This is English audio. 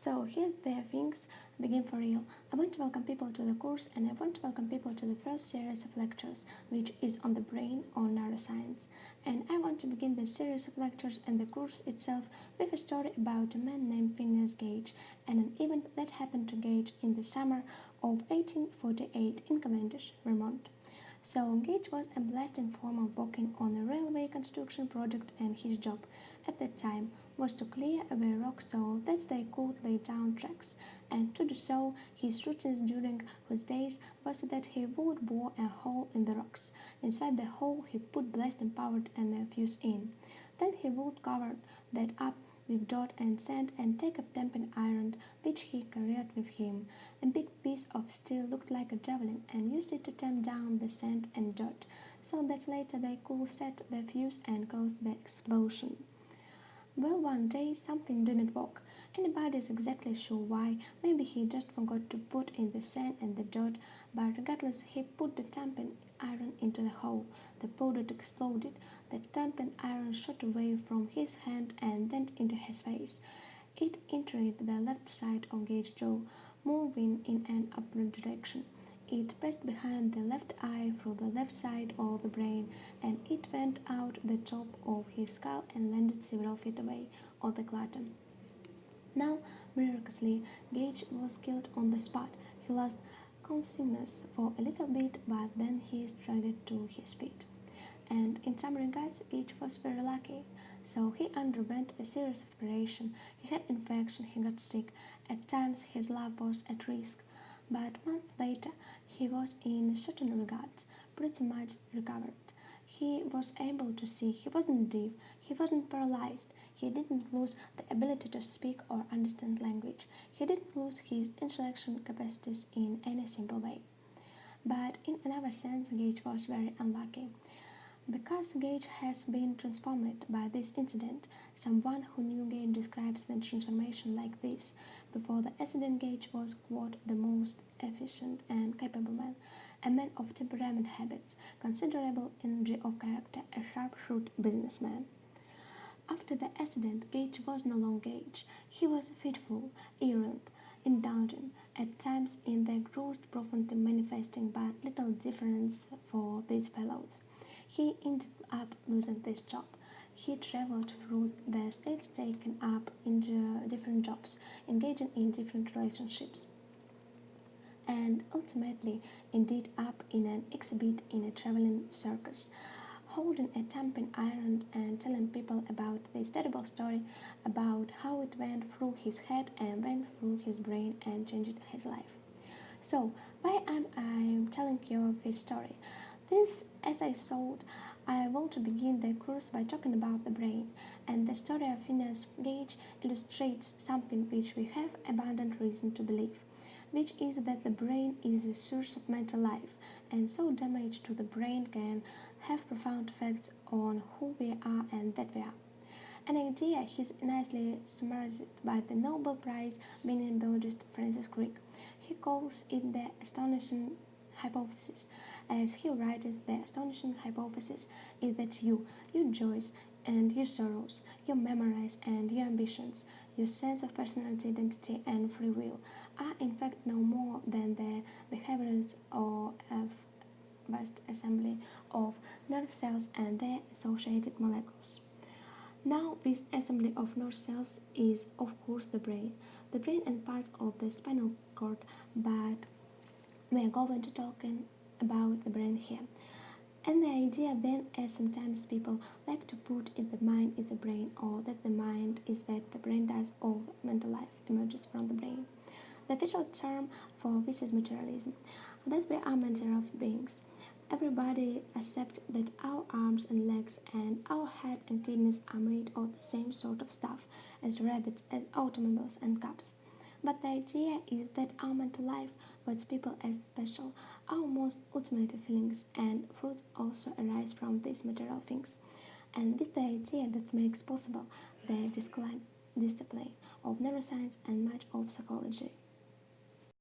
So here's the things begin for real. I want to welcome people to the course and I want to welcome people to the first series of lectures, which is on the brain or neuroscience. And I want to begin the series of lectures and the course itself with a story about a man named Phineas Gage and an event that happened to Gage in the summer of 1848 in Cavendish, Vermont. So Gage was a blessed informer working on a railway construction project, and his job at that time was to clear away rock so that they could lay down tracks, and to do so his routine during his days was that he would bore a hole in the rocks. Inside the hole he put blast powder and a fuse in. Then he would cover that up with dirt and sand and take a tempered iron which he carried with him. A big piece of steel looked like a javelin and used it to tamp down the sand and dirt so that later they could set the fuse and cause the explosion. Well, one day something didn't work. Anybody is exactly sure why. Maybe he just forgot to put in the sand and the dirt, but regardless, he put the tampen iron into the hole. The powder exploded. The tampen iron shot away from his hand and then into his face. It entered the left side of Gage's jaw, moving in an upward direction. It passed behind the left eye through the left side of the brain, and it went out the top of his skull and landed several feet away on the clatum. Now, miraculously, Gage was killed on the spot. He lost consciousness for a little bit, but then he struggled to his feet. And in some regards, Gage was very lucky. So he underwent a serious operation. He had infection, he got sick. At times his life was at risk. But months later, he was in certain regards pretty much recovered. He was able to see, he wasn't deaf, he wasn't paralyzed, he didn't lose the ability to speak or understand language, he didn't lose his intellectual capacities in any simple way. But in another sense, Gage was very unlucky. Because Gage has been transformed by this incident, someone who knew Gage describes the transformation like this. Before the accident, Gage was, quote, the most efficient and capable man, a man of temperament habits, considerable energy of character, a sharp-shrewd businessman. After the accident, Gage was no longer Gage. He was fitful, errant, indulgent, at times in the gross profundity manifesting but little difference for these fellows. He ended up losing this job. He traveled through the states taken up into different jobs, engaging in different relationships, and ultimately ended up in an exhibit in a traveling circus, holding a tamping iron and telling people about this terrible story about how it went through his head and went through his brain and changed his life. So, why am I telling you this story? This, as I thought, I want to begin the course by talking about the brain, and the story of Phineas Gage illustrates something which we have abundant reason to believe, which is that the brain is the source of mental life, and so damage to the brain can have profound effects on who we are and that we are. An idea is nicely summarized by the Nobel Prize winning biologist Francis Crick. He calls it the astonishing hypothesis. As he writes, the astonishing hypothesis is that your joys and your sorrows, your memories and your ambitions, your sense of personality, identity, and free will are in fact no more than the behaviors of a vast assembly of nerve cells and their associated molecules. Now, this assembly of nerve cells is, of course, the brain. The brain and parts of the spinal cord, but we are going to talk about the brain here. And the idea then, as sometimes people like to put in the mind is the brain, or that the mind is that the brain does all mental life emerges from the brain. The official term for this is materialism, that we are mental beings. Everybody accepts that our arms and legs and our head and kidneys are made of the same sort of stuff as rabbits and automobiles and cups. But the idea is that our mental life, what people as special, our most ultimate feelings and fruits also arise from these material things. And this is the idea that makes possible the discipline of neuroscience and much of psychology.